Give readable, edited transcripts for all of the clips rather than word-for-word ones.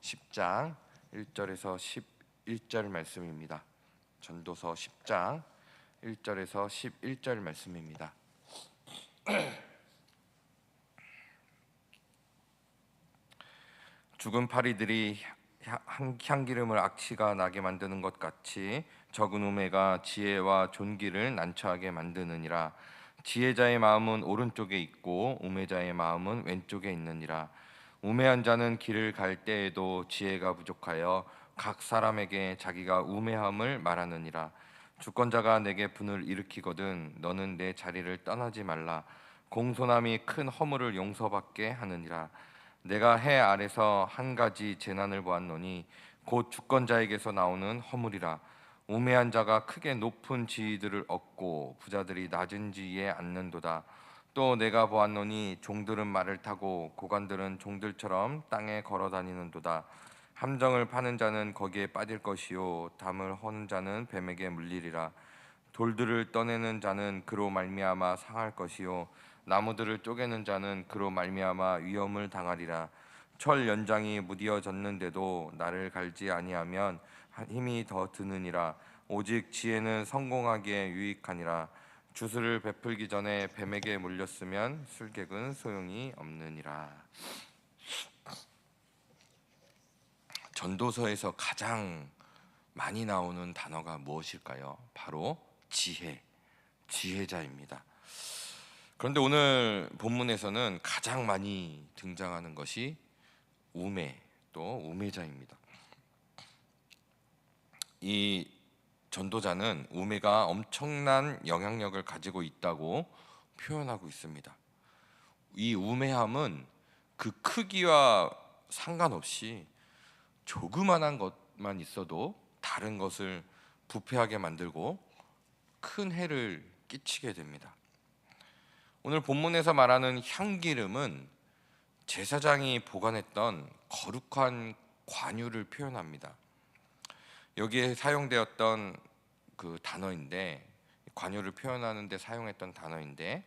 10장 1절에서 11절 말씀입니다. 전도서 10장 1절에서 11절 말씀입니다. 죽은 파리들이 향기름을 악취가 나게 만드는 것 같이 적은 우매가 지혜와 존귀를 난처하게 만드느니라. 지혜자의 마음은 오른쪽에 있고 우매자의 마음은 왼쪽에 있느니라. 우매한 자는 길을 갈 때에도 지혜가 부족하여 각 사람에게 자기가 우매함을 말하느니라. 주권자가 내게 분을 일으키거든 너는 내 자리를 떠나지 말라. 공손함이 큰 허물을 용서받게 하느니라. 내가 해 아래서 한 가지 재난을 보았노니 곧 주권자에게서 나오는 허물이라. 우매한 자가 크게 높은 지위들을 얻고 부자들이 낮은 지위에 앉는도다. 또 내가 보았노니 종들은 말을 타고 고관들은 종들처럼 땅에 걸어 다니는도다. 함정을 파는 자는 거기에 빠질 것이요 담을 허는 자는 뱀에게 물리리라. 돌들을 떠내는 자는 그로 말미암아 상할 것이요 나무들을 쪼개는 자는 그로 말미암아 위험을 당하리라. 철 연장이 무디어졌는데도 나를 갈지 아니하면 힘이 더 드느니라. 오직 지혜는 성공하기에 유익하니라. 주술을 베풀기 전에 뱀에게 물렸으면 술객은 소용이 없느니라. 전도서에서 가장 많이 나오는 단어가 무엇일까요? 바로 지혜, 지혜자입니다. 그런데 오늘 본문에서는 가장 많이 등장하는 것이 우매, 또 우매자입니다. 이 전도자는 우매가 엄청난 영향력을 가지고 있다고 표현하고 있습니다. 이 우매함은 그 크기와 상관없이 조그만한 것만 있어도 다른 것을 부패하게 만들고 큰 해를 끼치게 됩니다. 오늘 본문에서 말하는 향기름은 제사장이 보관했던 거룩한 관유를 표현합니다. 여기에 사용되었던 그 단어인데, 관유를 표현하는 데 사용했던 단어인데,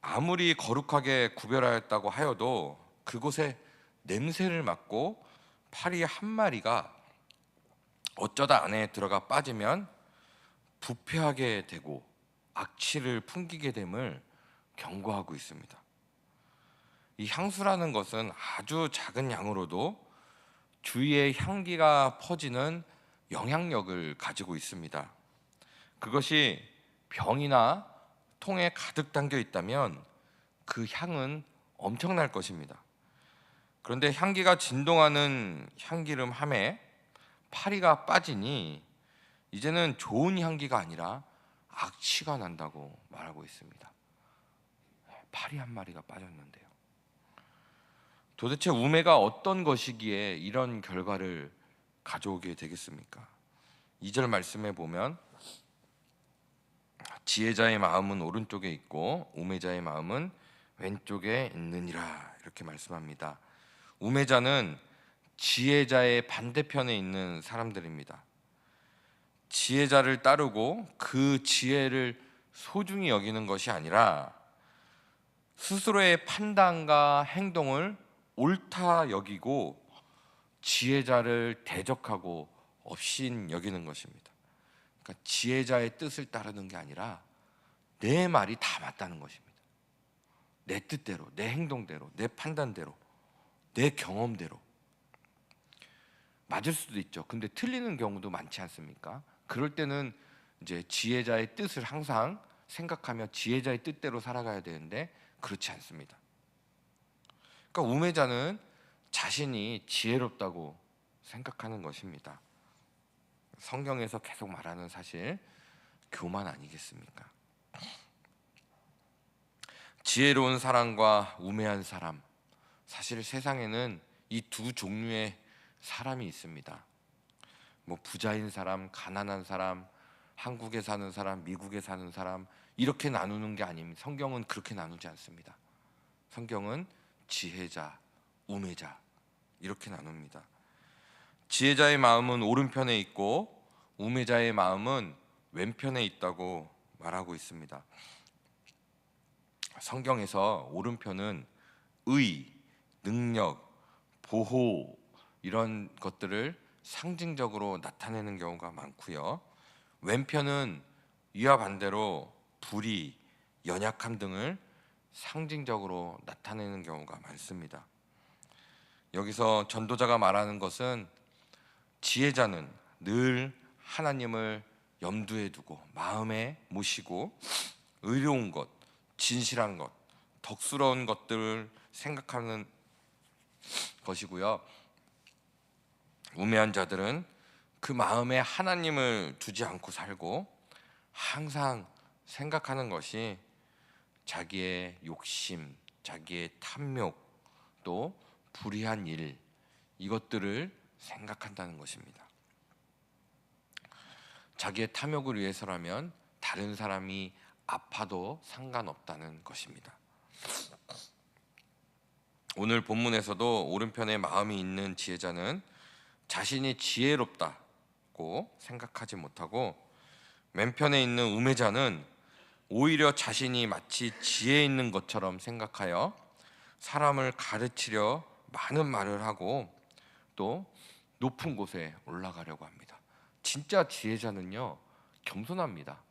아무리 거룩하게 구별하였다고 하여도 그곳에 냄새를 맡고 파리 한 마리가 어쩌다 안에 들어가 빠지면 부패하게 되고 악취를 풍기게 됨을 경고하고 있습니다. 이 향수라는 것은 아주 작은 양으로도 주위에 향기가 퍼지는 영향력을 가지고 있습니다. 그것이 병이나 통에 가득 담겨 있다면 그 향은 엄청날 것입니다. 그런데 향기가 진동하는 향기름 함에 파리가 빠지니 이제는 좋은 향기가 아니라 악취가 난다고 말하고 있습니다. 파리 한 마리가 빠졌는데요. 도대체 우매가 어떤 것이기에 이런 결과를 가져오게 되겠습니까? 2절 말씀에 보면 지혜자의 마음은 오른쪽에 있고 우매자의 마음은 왼쪽에 있느니라 이렇게 말씀합니다. 우매자는 지혜자의 반대편에 있는 사람들입니다. 지혜자를 따르고 그 지혜를 소중히 여기는 것이 아니라 스스로의 판단과 행동을 옳다 여기고 지혜자를 대적하고 업신 여기는 것입니다. 그러니까 지혜자의 뜻을 따르는 게 아니라 내 말이 다 맞다는 것입니다. 내 뜻대로, 내 행동대로, 내 판단대로, 내 경험대로. 맞을 수도 있죠. 근데 틀리는 경우도 많지 않습니까? 그럴 때는 이제 지혜자의 뜻을 항상 생각하며 지혜자의 뜻대로 살아가야 되는데 그렇지 않습니다. 그러니까 우매자는 자신이 지혜롭다고 생각하는 것입니다. 성경에서 계속 말하는 사실 교만 아니겠습니까? 지혜로운 사람과 우매한 사람, 사실 세상에는 이 두 종류의 사람이 있습니다. 뭐 부자인 사람, 가난한 사람, 한국에 사는 사람, 미국에 사는 사람 이렇게 나누는 게 아닙니다. 성경은 그렇게 나누지 않습니다. 성경은 지혜자, 우매자 이렇게 나눕니다. 지혜자의 마음은 오른편에 있고 우매자의 마음은 왼편에 있다고 말하고 있습니다. 성경에서 오른편은 의, 능력, 보호 이런 것들을 상징적으로 나타내는 경우가 많고요. 왼편은 이와 반대로 불의, 연약함 등을 상징적으로 나타내는 경우가 많습니다. 여기서 전도자가 말하는 것은 지혜자는 늘 하나님을 염두에 두고 마음에 모시고 의로운 것, 진실한 것, 덕스러운 것들을 생각하는 것이고요. 우매한 자들은 그 마음에 하나님을 두지 않고 살고 항상 생각하는 것이 자기의 욕심, 자기의 탐욕, 또 불의한 일, 이것들을 생각한다는 것입니다. 자기의 탐욕을 위해서라면 다른 사람이 아파도 상관없다는 것입니다. 오늘 본문에서도 오른편에 마음이 있는 지혜자는 자신이 지혜롭다고 생각하지 못하고, 왼편에 있는 우매자는 오히려 자신이 마치 지혜 있는 것처럼 생각하여 사람을 가르치려 많은 말을 하고 또 높은 곳에 올라가려고 합니다. 진짜 지혜자는요, 겸손합니다.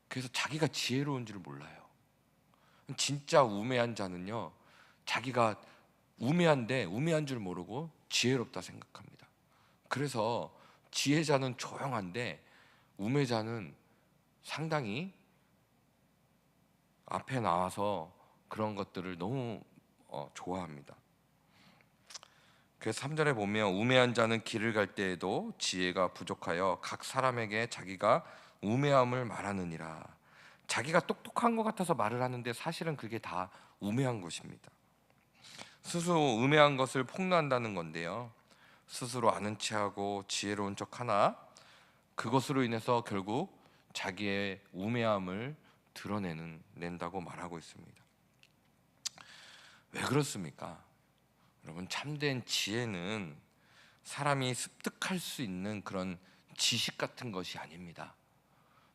그래서 자기가 지혜로운 줄 몰라요. 진짜 우매한 자는요, 자기가 우매한데 우매한 줄 모르고 지혜롭다 생각합니다. 그래서 지혜자는 조용한데 우매자는 상당히 앞에 나와서 그런 것들을 너무 좋아합니다. 그래서 3절에 보면 우매한 자는 길을 갈 때에도 지혜가 부족하여 각 사람에게 자기가 우매함을 말하느니라. 자기가 똑똑한 것 같아서 말을 하는데 사실은 그게 다 우매한 것입니다. 스스로 우매한 것을 폭로한다는 건데요, 스스로 아는 체하고 지혜로운 척하나 그것으로 인해서 결국 자기의 우매함을 드러낸다고 말하고 있습니다. 왜 그렇습니까? 여러분, 참된 지혜는 사람이 습득할 수 있는 그런 지식 같은 것이 아닙니다.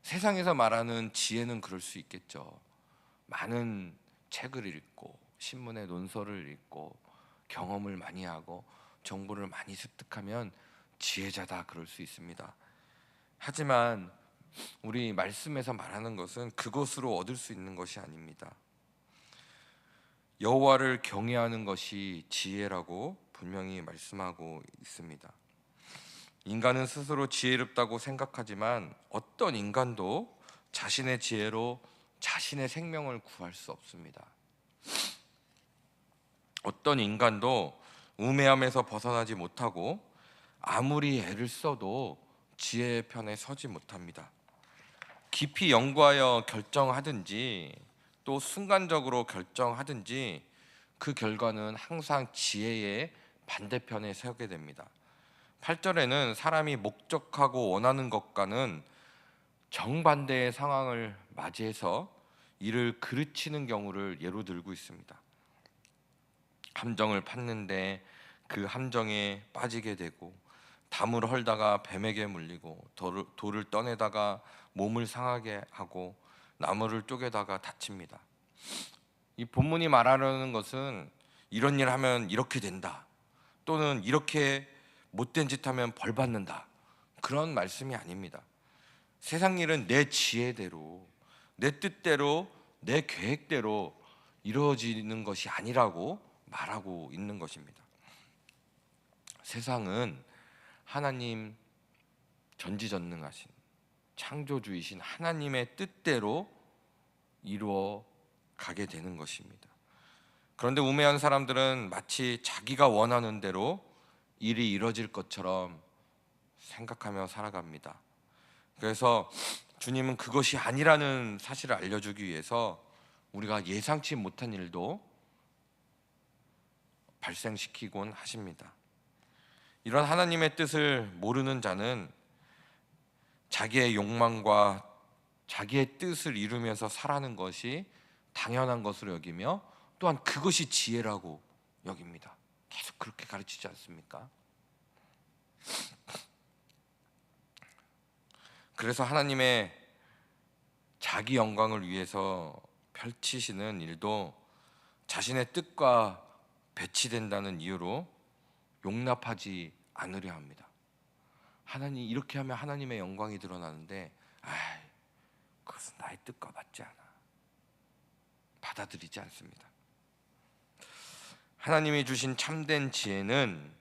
세상에서 말하는 지혜는 그럴 수 있겠죠. 많은 책을 읽고 신문의 논설을 읽고 경험을 많이 하고 정보를 많이 습득하면 지혜자다 그럴 수 있습니다. 하지만 우리 말씀에서 말하는 것은 그것으로 얻을 수 있는 것이 아닙니다. 여호와를 경외하는 것이 지혜라고 분명히 말씀하고 있습니다. 인간은 스스로 지혜롭다고 생각하지만 어떤 인간도 자신의 지혜로 자신의 생명을 구할 수 없습니다. 어떤 인간도 우매함에서 벗어나지 못하고 아무리 애를 써도 지혜의 편에 서지 못합니다. 깊이 연구하여 결정하든지 또 순간적으로 결정하든지 그 결과는 항상 지혜의 반대편에 서게 됩니다. 8절에는 사람이 목적하고 원하는 것과는 정반대의 상황을 맞이해서 이를 그르치는 경우를 예로 들고 있습니다. 함정을 팠는데 그 함정에 빠지게 되고, 담을 헐다가 뱀에게 물리고, 돌을 떠내다가 몸을 상하게 하고, 나무를 쪼개다가 다칩니다. 이 본문이 말하려는 것은 이런 일 하면 이렇게 된다, 또는 이렇게 못된 짓 하면 벌 받는다, 그런 말씀이 아닙니다. 세상 일은 내 지혜대로, 내 뜻대로, 내 계획대로 이루어지는 것이 아니라고 말하고 있는 것입니다. 세상은 하나님, 전지전능하신 창조주이신 하나님의 뜻대로 이루어 가게 되는 것입니다. 그런데 우매한 사람들은 마치 자기가 원하는 대로 일이 이루어질 것처럼 생각하며 살아갑니다. 그래서 주님은 그것이 아니라는 사실을 알려주기 위해서 우리가 예상치 못한 일도 발생시키곤 하십니다. 이런 하나님의 뜻을 모르는 자는 자기의 욕망과 자기의 뜻을 이루면서 살아가는 것이 당연한 것으로 여기며 또한 그것이 지혜라고 여깁니다. 계속 그렇게 가르치지 않습니까? 그래서 하나님의 자기 영광을 위해서 펼치시는 일도 자신의 뜻과 배치된다는 이유로 용납하지 않으려 합니다. 하나님 이렇게 하면 하나님의 영광이 드러나는데, 그것은 나의 뜻과 맞지 않아. 받아들이지 않습니다. 하나님이 주신 참된 지혜는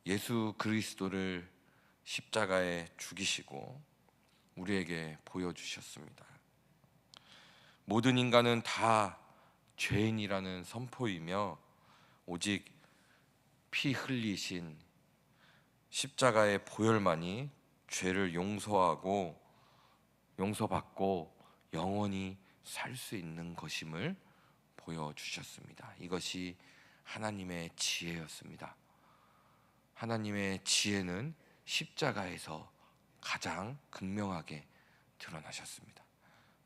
예수 그리스도를 십자가에 죽이시고 우리에게 보여주셨습니다. 모든 인간은 다 죄인이라는 선포이며 오직 피 흘리신 십자가의 보혈만이 죄를 용서받고 영원히 살 수 있는 것임을 보여주셨습니다. 이것이 하나님의 지혜였습니다. 하나님의 지혜는 십자가에서 가장 극명하게 드러나셨습니다.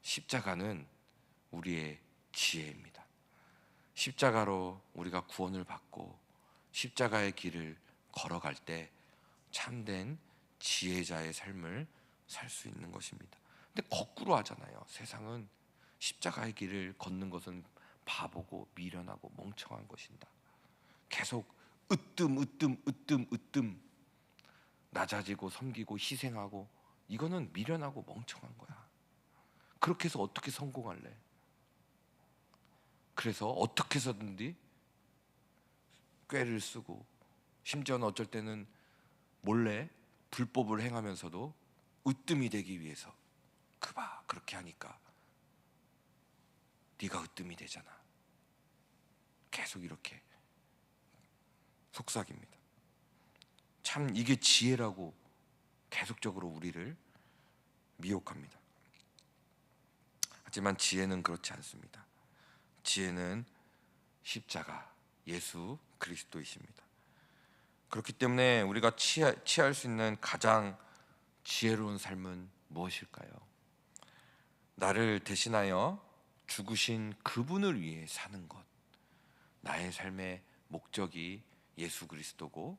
십자가는 우리의 지혜입니다. 십자가로 우리가 구원을 받고 십자가의 길을 걸어갈 때 참된 지혜자의 삶을 살 수 있는 것입니다. 근데 거꾸로 하잖아요. 세상은 십자가의 길을 걷는 것은 바보고 미련하고 멍청한 것이다. 계속 으뜸 낮아지고 섬기고 희생하고, 이거는 미련하고 멍청한 거야. 그렇게 해서 어떻게 성공할래? 그래서 어떻게 해서든지 꾀를 쓰고, 심지어는 어쩔 때는 몰래 불법을 행하면서도 으뜸이 되기 위해서, 그봐 그렇게 하니까 네가 으뜸이 되잖아. 계속 이렇게 속삭입니다. 참 이게 지혜라고 계속적으로 우리를 미혹합니다. 하지만 지혜는 그렇지 않습니다. 지혜는 십자가 예수 그리스도이십니다. 그렇기 때문에 우리가 취할 수 있는 가장 지혜로운 삶은 무엇일까요? 나를 대신하여 죽으신 그분을 위해 사는 것. 나의 삶의 목적이 예수 그리스도고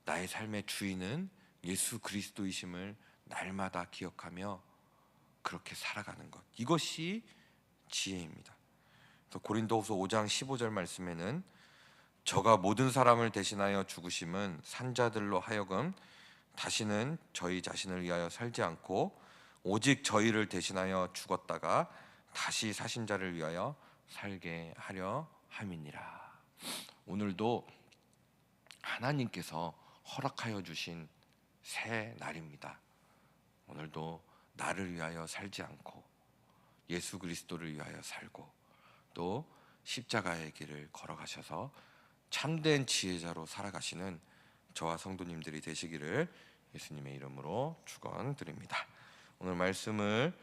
나의 삶의 주인은 예수 그리스도이심을 날마다 기억하며 그렇게 살아가는 것. 이것이 지혜입니다. 고린도후서 5장 15절 말씀에는 저가 모든 사람을 대신하여 죽으심은 산자들로 하여금 다시는 저희 자신을 위하여 살지 않고 오직 저희를 대신하여 죽었다가 다시 사신 자를 위하여 살게 하려 함이니라. 오늘도 하나님께서 허락하여 주신 새 날입니다. 오늘도 나를 위하여 살지 않고 예수 그리스도를 위하여 살고 또 십자가의 길을 걸어가셔서 참된 지혜자로 살아가시는 저와 성도님들이 되시기를 예수님의 이름으로 축원드립니다. 오늘 말씀을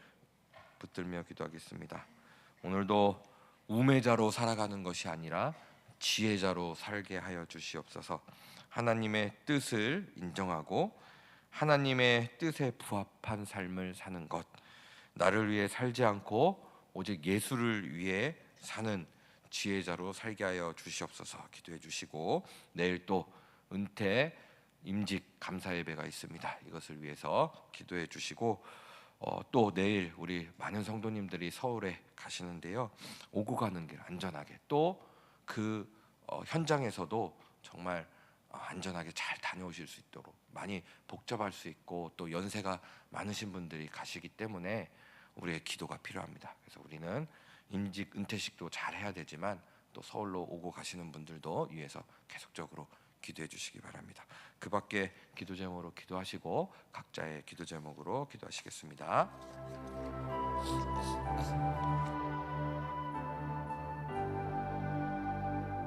붙들며 기도하겠습니다. 오늘도 우매자로 살아가는 것이 아니라 지혜자로 살게 하여 주시옵소서. 하나님의 뜻을 인정하고 하나님의 뜻에 부합한 삶을 사는 것, 나를 위해 살지 않고 오직 예수를 위해 사는 지혜자로 살게 하여 주시옵소서. 기도해 주시고, 내일 또 은퇴 임직 감사 예배가 있습니다. 이것을 위해서 기도해 주시고, 또 내일 우리 많은 성도님들이 서울에 가시는데요, 오고 가는 길 안전하게, 또 그 현장에서도 정말 안전하게 잘 다녀오실 수 있도록, 많이 복잡할 수 있고 또 연세가 많으신 분들이 가시기 때문에 우리의 기도가 필요합니다. 그래서 우리는 임직 은퇴식도 잘 해야 되지만 또 서울로 오고 가시는 분들도 위해서 계속적으로 기도해 주시기 바랍니다. 그 밖에 기도 제목으로 기도하시고 각자의 기도 제목으로 기도하시겠습니다.